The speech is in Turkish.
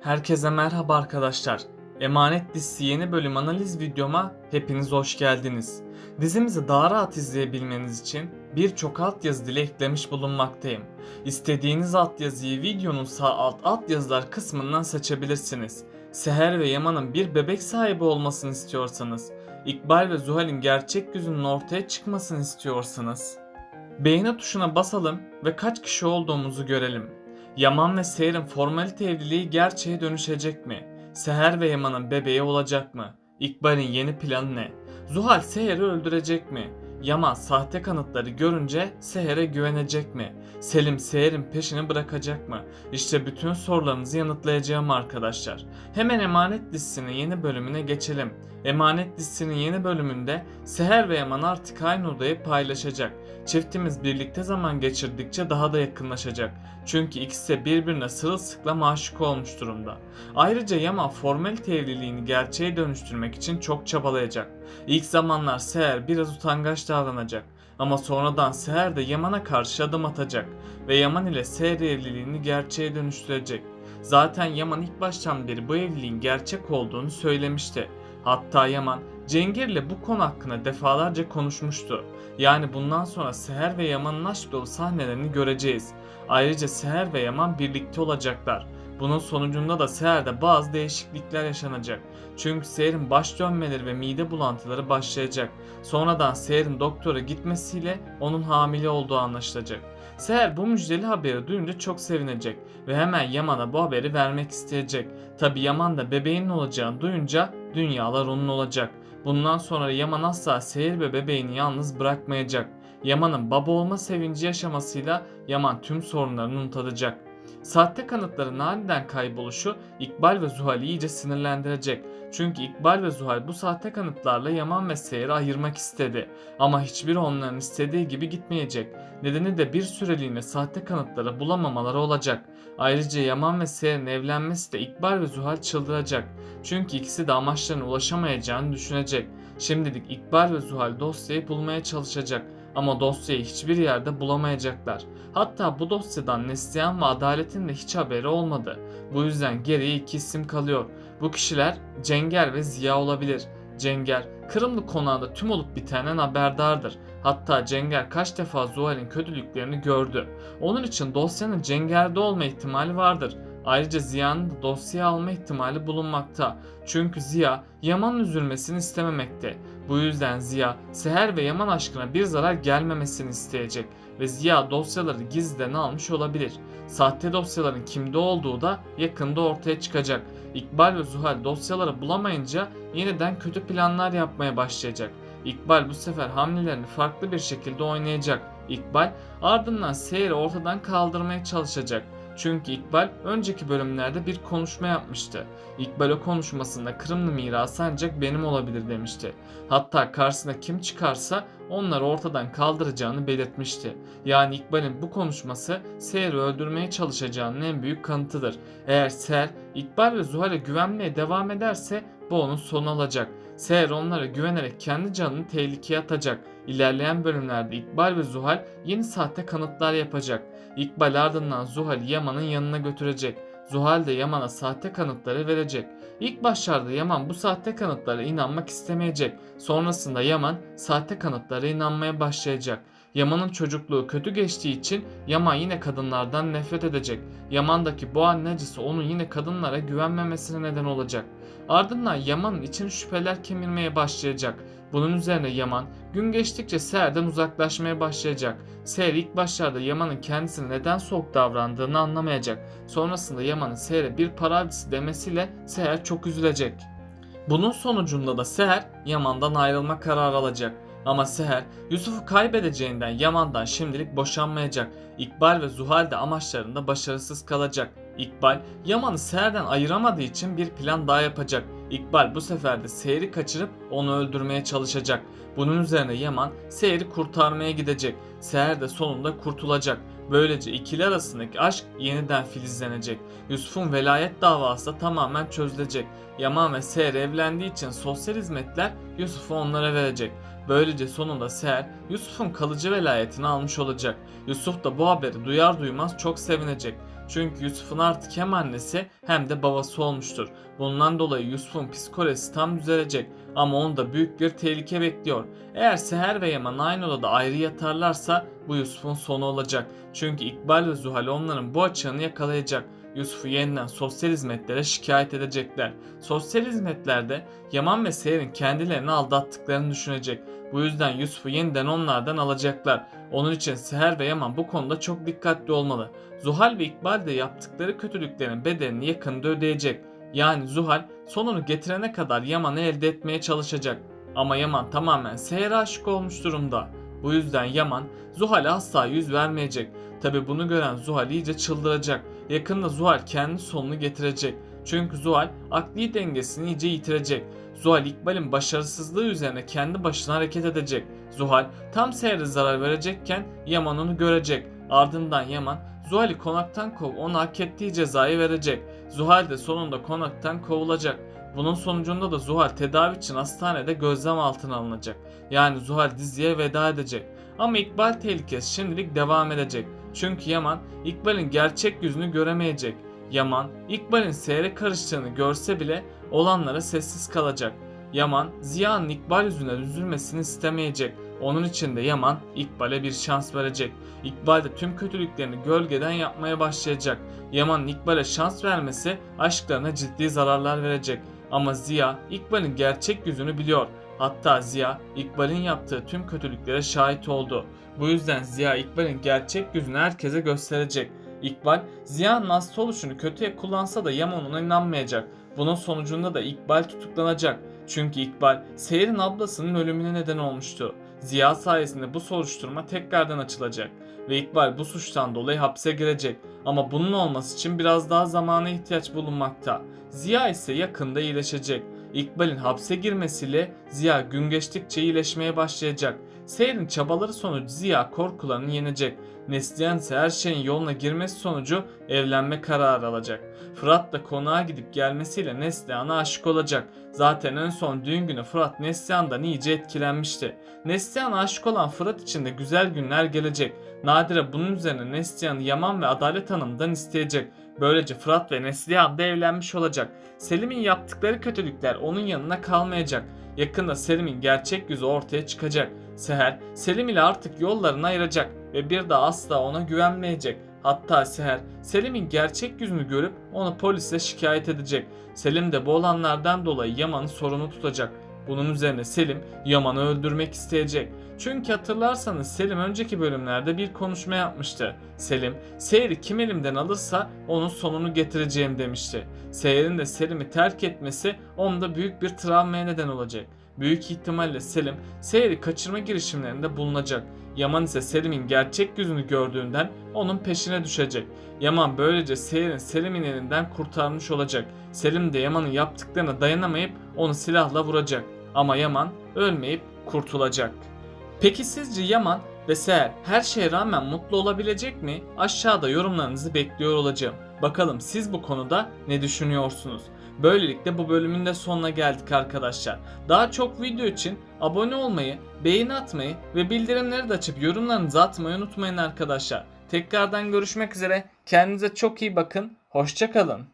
Herkese merhaba arkadaşlar. Emanet dizisi yeni bölüm analiz videoma hepiniz hoş geldiniz. Dizimizi daha rahat izleyebilmeniz için birçok altyazı dili eklemiş bulunmaktayım. İstediğiniz altyazıyı videonun sağ alt altyazılar kısmından seçebilirsiniz. Seher ve Yaman'ın bir bebek sahibi olmasını istiyorsanız, İkbal ve Zuhal'in gerçek yüzünün ortaya çıkmasını istiyorsanız, beğeni tuşuna basalım ve kaç kişi olduğumuzu görelim. Yaman ve Seher'in formalite evliliği gerçeğe dönüşecek mi? Seher ve Yaman'ın bebeği olacak mı? İkbal'in yeni planı ne? Zuhal Seher'i öldürecek mi? Yaman sahte kanıtları görünce Seher'e güvenecek mi? Selim Seher'in peşini bırakacak mı? İşte bütün sorularınızı yanıtlayacağım arkadaşlar. Hemen Emanet dizisinin yeni bölümüne geçelim. Emanet dizisinin yeni bölümünde Seher ve Yaman artık aynı odayı paylaşacak. Çiftimiz birlikte zaman geçirdikçe daha da yakınlaşacak. Çünkü ikisi de birbirine sırılsıklam aşık olmuş durumda. Ayrıca Yaman formalite evliliğini gerçeğe dönüştürmek için çok çabalayacak. İlk zamanlar Seher biraz utangaç davranacak. Ama sonradan Seher de Yaman'a karşı adım atacak. Ve Yaman ile Seher evliliğini gerçeğe dönüştürecek. Zaten Yaman ilk baştan beri bu evliliğin gerçek olduğunu söylemişti. Hatta Yaman Cengir ile bu konu hakkında defalarca konuşmuştu. Yani bundan sonra Seher ve Yaman'ın aşk dolu sahnelerini göreceğiz. Ayrıca Seher ve Yaman birlikte olacaklar. Bunun sonucunda da Seher'de bazı değişiklikler yaşanacak. Çünkü Seher'in baş dönmeleri ve mide bulantıları başlayacak. Sonradan Seher'in doktora gitmesiyle onun hamile olduğu anlaşılacak. Seher bu müjdeli haberi duyunca çok sevinecek ve hemen Yaman'a bu haberi vermek isteyecek. Tabi Yaman da bebeğinin olacağını duyunca dünyalar onun olacak. Bundan sonra Yaman asla Seher ve bebeğini yalnız bırakmayacak. Yaman'ın baba olma sevinci yaşamasıyla Yaman tüm sorunlarını unutacak. Sahte kanıtların aniden kayboluşu İkbal ve Zuhal'i iyice sinirlendirecek. Çünkü İkbal ve Zuhal bu sahte kanıtlarla Yaman ve Seher'i ayırmak istedi. Ama hiçbiri onların istediği gibi gitmeyecek. Nedeni de bir süreliğine sahte kanıtları bulamamaları olacak. Ayrıca Yaman ve Seher'in evlenmesi de İkbal ve Zuhal çıldıracak. Çünkü ikisi de amaçlarına ulaşamayacağını düşünecek. Şimdilik İkbal ve Zuhal dosyayı bulmaya çalışacak. Ama dosyayı hiçbir yerde bulamayacaklar. Hatta bu dosyadan Neslihan ve Adalet'in de hiç haberi olmadı. Bu yüzden geriye iki isim kalıyor. Bu kişiler Cenger ve Ziya olabilir. Cenger, Kırımlı konağında tüm olup bitenden haberdardır. Hatta Cenger kaç defa Zuhal'in kötülüklerini gördü. Onun için dosyanın Cenger'de olma ihtimali vardır. Ayrıca Ziya'nın da dosyayı alma ihtimali bulunmakta. Çünkü Ziya Yaman'ın üzülmesini istememekte. Bu yüzden Ziya, Seher ve Yaman aşkına bir zarar gelmemesini isteyecek ve Ziya dosyaları gizliden almış olabilir. Sahte dosyaların kimde olduğu da yakında ortaya çıkacak. İkbal ve Zuhal dosyaları bulamayınca yeniden kötü planlar yapmaya başlayacak. İkbal bu sefer hamlelerini farklı bir şekilde oynayacak. İkbal ardından Seher'i ortadan kaldırmaya çalışacak. Çünkü İkbal önceki bölümlerde bir konuşma yapmıştı. İkbal o konuşmasında Kırımlı mirası ancak benim olabilir demişti. Hatta karşısına kim çıkarsa onları ortadan kaldıracağını belirtmişti. Yani İkbal'in bu konuşması Seher'i öldürmeye çalışacağının en büyük kanıtıdır. Eğer Seher, İkbal ve Zuhal'e güvenmeye devam ederse bu onun sonu olacak. Seher onlara güvenerek kendi canını tehlikeye atacak. İlerleyen bölümlerde İkbal ve Zuhal yeni sahte kanıtlar yapacak. İkbal ardından Zuhal'i Yaman'ın yanına götürecek. Zuhal de Yaman'a sahte kanıtları verecek. İlk başlarda Yaman bu sahte kanıtlara inanmak istemeyecek. Sonrasında Yaman sahte kanıtlara inanmaya başlayacak. Yaman'ın çocukluğu kötü geçtiği için Yaman yine kadınlardan nefret edecek. Yaman'daki bu anne acısı onun yine kadınlara güvenmemesine neden olacak. Ardından Yaman'ın için şüpheler kemirmeye başlayacak. Bunun üzerine Yaman gün geçtikçe Seher'den uzaklaşmaya başlayacak. Seher ilk başlarda Yaman'ın kendisine neden soğuk davrandığını anlamayacak. Sonrasında Yaman'ın Seher'e bir para avcısı demesiyle Seher çok üzülecek. Bunun sonucunda da Seher Yaman'dan ayrılma kararı alacak. Ama Seher Yusuf'u kaybedeceğinden Yaman'dan şimdilik boşanmayacak. İkbal ve Zuhal de amaçlarında başarısız kalacak. İkbal Yaman'ı Seher'den ayıramadığı için bir plan daha yapacak. İkbal bu sefer de Seher'i kaçırıp onu öldürmeye çalışacak. Bunun üzerine Yaman Seher'i kurtarmaya gidecek. Seher de sonunda kurtulacak. Böylece ikili arasındaki aşk yeniden filizlenecek. Yusuf'un velayet davası da tamamen çözülecek. Yaman ve Seher evlendiği için sosyal hizmetler Yusuf'u onlara verecek. Böylece sonunda Seher Yusuf'un kalıcı velayetini almış olacak. Yusuf da bu haberi duyar duymaz çok sevinecek. Çünkü Yusuf'un artık hem annesi hem de babası olmuştur. Bundan dolayı Yusuf'un psikolojisi tam düzelecek ama onda büyük bir tehlike bekliyor. Eğer Seher ve Yaman aynı odada ayrı yatarlarsa bu Yusuf'un sonu olacak. Çünkü İkbal ve Zuhal onların bu açığını yakalayacak. Yusuf'u yeniden sosyal hizmetlere şikayet edecekler. Sosyal hizmetlerde Yaman ve Seher'in kendilerini aldattıklarını düşünecek. Bu yüzden Yusuf'u yeniden onlardan alacaklar. Onun için Seher ve Yaman bu konuda çok dikkatli olmalı. Zuhal ve İkbal de yaptıkları kötülüklerin bedelini yakında ödeyecek. Yani Zuhal sonunu getirene kadar Yaman'ı elde etmeye çalışacak. Ama Yaman tamamen Seher'e aşık olmuş durumda. Bu yüzden Yaman Zuhal'e asla yüz vermeyecek. Tabi bunu gören Zuhal iyice çıldıracak. Yakında Zuhal kendi sonunu getirecek. Çünkü Zuhal akli dengesini iyice yitirecek. Zuhal İkbal'in başarısızlığı üzerine kendi başına hareket edecek. Zuhal tam Seher'e zarar verecekken Yaman onu görecek. Ardından Yaman Zuhal'i konaktan kovup ona hak ettiği cezayı verecek. Zuhal de sonunda konaktan kovulacak. Bunun sonucunda da Zuhal tedavi için hastanede gözlem altına alınacak. Yani Zuhal diziye veda edecek. Ama İkbal tehlikesi şimdilik devam edecek. Çünkü Yaman İkbal'in gerçek yüzünü göremeyecek. Yaman İkbal'in Seher'e karıştığını görse bile olanlara sessiz kalacak. Yaman Ziya'nın İkbal yüzünden üzülmesini istemeyecek. Onun için de Yaman İkbal'e bir şans verecek. İkbal de tüm kötülüklerini gölgeden yapmaya başlayacak. Yaman'ın İkbal'e şans vermesi aşklarına ciddi zararlar verecek. Ama Ziya İkbal'in gerçek yüzünü biliyor. Hatta Ziya İkbal'in yaptığı tüm kötülüklere şahit oldu. Bu yüzden Ziya İkbal'in gerçek yüzünü herkese gösterecek. İkbal Ziya'nın hasta oluşunu kötüye kullansa da Yaman ona inanmayacak. Bunun sonucunda da İkbal tutuklanacak. Çünkü İkbal Seher'in ablasının ölümüne neden olmuştu. Ziya sayesinde bu soruşturma tekrardan açılacak ve İkbal bu suçtan dolayı hapse girecek. Ama bunun olması için biraz daha zamana ihtiyaç bulunmakta. Ziya ise yakında iyileşecek. İkbal'in hapse girmesiyle Ziya gün geçtikçe iyileşmeye başlayacak. Seher'in çabaları sonucu Ziya korkularını yenecek. Neslihan ise her şeyin yoluna girmesi sonucu evlenme kararı alacak. Fırat da konağa gidip gelmesiyle Neslihan'a aşık olacak. Zaten en son düğün günü Fırat Neslihan'dan iyice etkilenmişti. Neslihan'a aşık olan Fırat için de güzel günler gelecek. Nadire bunun üzerine Neslihan'ı Yaman ve Adalet Hanım'dan isteyecek. Böylece Fırat ve Neslihan da evlenmiş olacak. Selim'in yaptıkları kötülükler onun yanına kalmayacak. Yakında Selim'in gerçek yüzü ortaya çıkacak. Seher, Selim ile artık yollarını ayıracak ve bir daha asla ona güvenmeyecek. Hatta Seher, Selim'in gerçek yüzünü görüp onu polise şikayet edecek. Selim de bu olanlardan dolayı Yaman'ı sorumlu tutacak. Bunun üzerine Selim, Yaman'ı öldürmek isteyecek. Çünkü hatırlarsanız Selim önceki bölümlerde bir konuşma yapmıştı. Selim, Seher'i kim elimden alırsa onun sonunu getireceğim demişti. Seher'in de Selim'i terk etmesi onda büyük bir travmaya neden olacak. Büyük ihtimalle Selim, Seher'i kaçırma girişimlerinde bulunacak. Yaman ise Selim'in gerçek yüzünü gördüğünden onun peşine düşecek. Yaman böylece Seher'in Selim'in elinden kurtarmış olacak. Selim de Yaman'ın yaptıklarına dayanamayıp onu silahla vuracak. Ama Yaman ölmeyip kurtulacak. Peki sizce Yaman ve Seher her şeye rağmen mutlu olabilecek mi? Aşağıda yorumlarınızı bekliyor olacağım. Bakalım siz bu konuda ne düşünüyorsunuz? Böylelikle bu bölümün de sonuna geldik arkadaşlar. Daha çok video için abone olmayı, beğeni atmayı ve bildirimleri de açıp yorumlarınızı atmayı unutmayın arkadaşlar. Tekrardan görüşmek üzere. Kendinize çok iyi bakın. Hoşça kalın.